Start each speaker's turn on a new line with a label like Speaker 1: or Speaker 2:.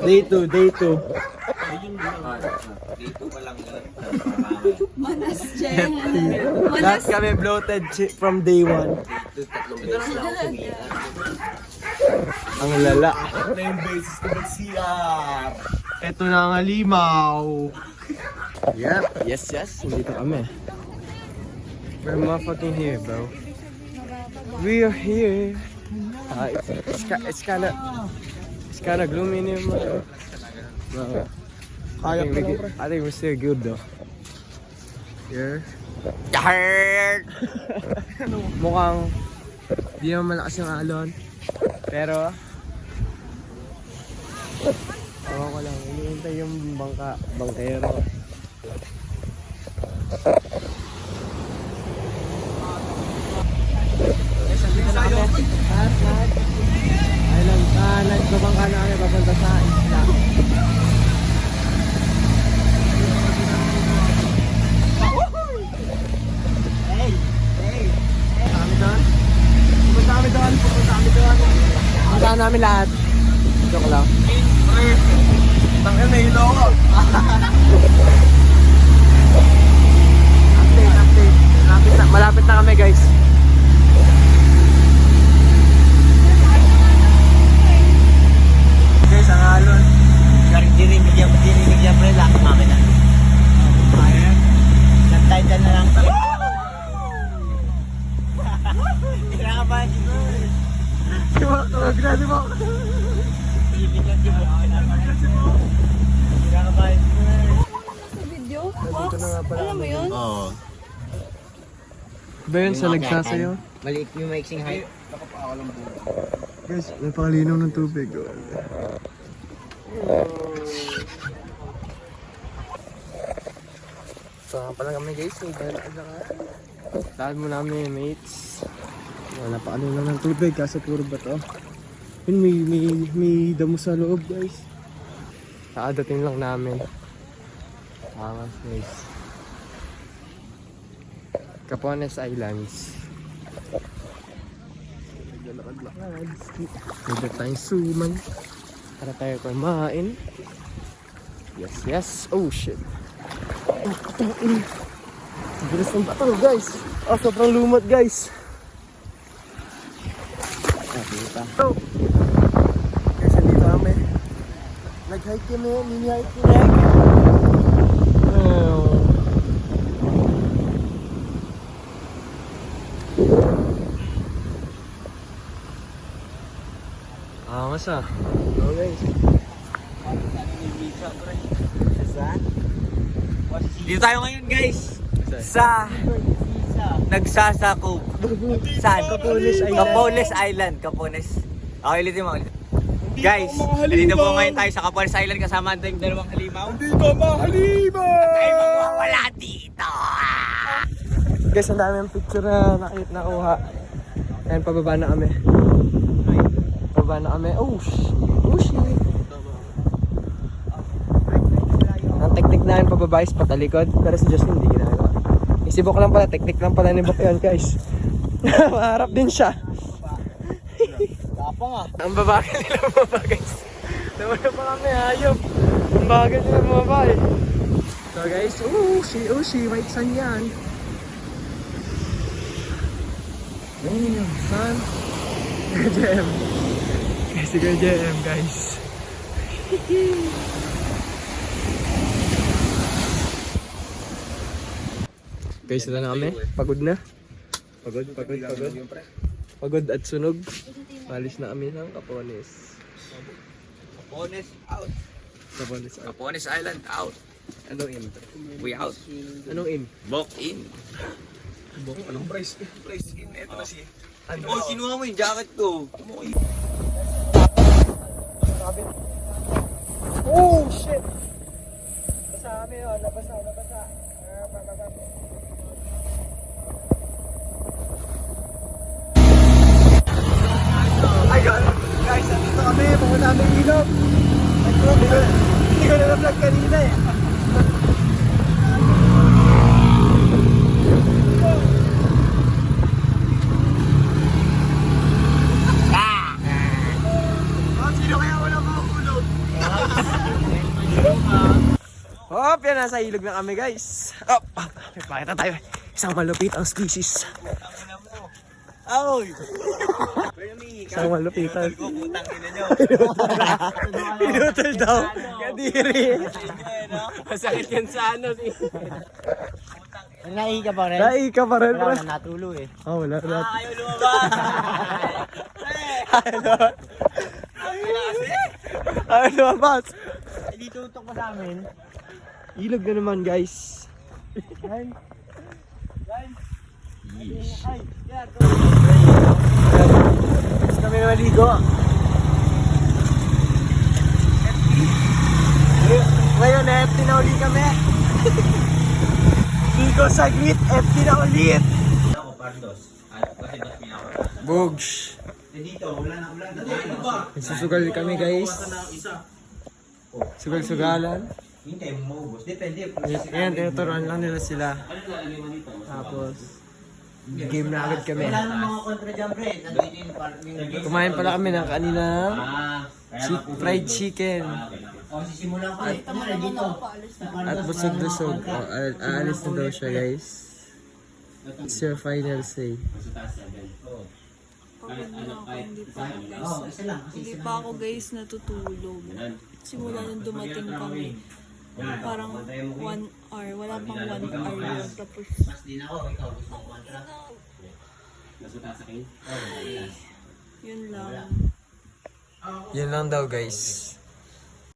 Speaker 1: Day 2, day 2.
Speaker 2: Day 2 pa lang yun.
Speaker 3: Manas, Jen.
Speaker 1: Lahat kami bloated from day 1.
Speaker 2: Tatlong beses na ako kumita.
Speaker 1: Ang lala.
Speaker 2: Na yung beses ko mag-CR.
Speaker 1: Ito na ang halimaw. Yep. Yes, yes. Nandito kami. We're motherfucking here, bro. We are here. It's kinda gloomy in here, bro. I think we're still good though. Here. Mukhang di naman malakas yung alon. Pero ewan ko lang, iniintay yung bangkero. Guys, andito na kami. Lahat. Nagbabangka na kami papunta sa isla. Pupunta kami doon. Punta namin lahat. Joke lang.
Speaker 2: Tangin na hilo ko.
Speaker 1: Update. Malapit na kami, guys. Guys, ang alon.
Speaker 2: Dirinig yan pre, lahat ng makina.
Speaker 1: Ayan.
Speaker 2: Nagtay dyan na lang. Kinakabahan si Boy.
Speaker 1: Grabe mo.
Speaker 2: Ibig lang si Boy. Kinakabahan si Boy.
Speaker 3: Sa video?
Speaker 1: Nandito na nga pala.
Speaker 3: Alam mo yun?
Speaker 2: Oo.
Speaker 1: Ba yun sa nagsasayo?
Speaker 2: Maliit yung mixing height.
Speaker 1: Guys, may pangalinaw ng tubig. So, pala kami guys, dahil mo namin mates. Wala pa ano lang ng tubig, kaso puro bato. Yun, may damo sa loob guys. Kakadating lang namin. Angas guys. Capones Islands. Pwede tayong suman para tayo kumain. Yes. Oh shit. Ang bilis ng bato guys. Sobrang lumot guys. So guys, andito kami. Nag-hike kami. Mini-hike kami. Angas ah. Go guys.
Speaker 2: Dito tayo ngayon guys. Sa Nagsasako. Saan? Capones Island. Capones. Okay, ulitin mo. Guys, nandito po ngayon tayo sa Capones Island kasama natin yung dalawang halimaw.
Speaker 1: Hindi ba mahalimaw?
Speaker 2: Ay, mawawala dito.
Speaker 1: Guys, ang dami ang picture na nakuha. Ayan, pababa na kami. Pababa na kami. Oh shit. Ang technique namin pababa is patalikod. Pero si Justin hindi ginagawa. Si Bok lang pala, technique lang pala ni Bok yan guys. Maharap din siya. Ang babagal nila bumaba guys. Nawala pa kami, hayop. Ang bagal nila bumaba eh. So guys, Ushi, may san yan. Damn, son. JM. Guys, si JM guys. Guys, ito na kami. Pagod na. Pagod. Pagod at sunog. Malis na kami ng Capones.
Speaker 2: Capones out. Capones Island out.
Speaker 1: Anong in?
Speaker 2: We out.
Speaker 1: Anong in?
Speaker 2: Bok in.
Speaker 1: Anong price?
Speaker 2: Place in. Ito na siya.
Speaker 1: Ano?
Speaker 2: Oh, kinuha mo yung jacket ko.
Speaker 1: Oh shit! Basa kami yun. Nabasa. Ayun! Guys, nandito kami. Pumunta kami ilog. Hindi ko na-vlog kanina eh. Sino kaya wala makahulog? Oh, yan, nasa ilog na kami guys. Oh, may pakita tayo. Isang malupit ang species.
Speaker 2: Ay!
Speaker 1: Isang malupitan.
Speaker 2: Ko, putang ina nyo.
Speaker 1: Pinutol daw. Kadiri.
Speaker 2: Masakit yan sa ano.
Speaker 4: Naihi ka pa rin?
Speaker 1: Nai ka pa rin, bro.
Speaker 4: Wala na natulo eh.
Speaker 1: Oh, wala na.
Speaker 2: Ayaw lumabas.
Speaker 1: Ayaw lumabas.
Speaker 4: Hindi tutok pa sa amin.
Speaker 1: Ilog na naman, guys. Guys, kami na maligo. Ngayon, FT na uli kami. Ligo saglit, FT na ulit.
Speaker 2: Ako, Pardos. Kasi mas pinaka.
Speaker 1: Bugs.
Speaker 2: Dito, wala na.
Speaker 1: Nagsusugal kami, guys. Sugal-sugalan.
Speaker 2: Hintay mo maubos. Depende.
Speaker 1: Ayan, tinuturuan lang nila sila. Tapos, game na agad kami.
Speaker 4: Wala nang mga kontra dyan, pre. Nandito yung parking.
Speaker 1: Kumain pala kami ng kanina fried chicken.
Speaker 4: O, sisimulan ko eh. Tama na dito.
Speaker 1: At busog-busog. Aalis na daw siya, guys. It's your final say.
Speaker 3: Pagod na ako, hindi pa ako guys.
Speaker 4: Oo, isa lang. Kasi
Speaker 3: Hindi
Speaker 4: isa
Speaker 3: pa ako guys natutulog. Simula nung dumating kami. Parang 1 hour. Wala pang 1 hour yun. Tapos,
Speaker 4: mas din ako. Ikaw gusto mo kontra.
Speaker 3: yun lang.
Speaker 1: Yun lang daw, guys.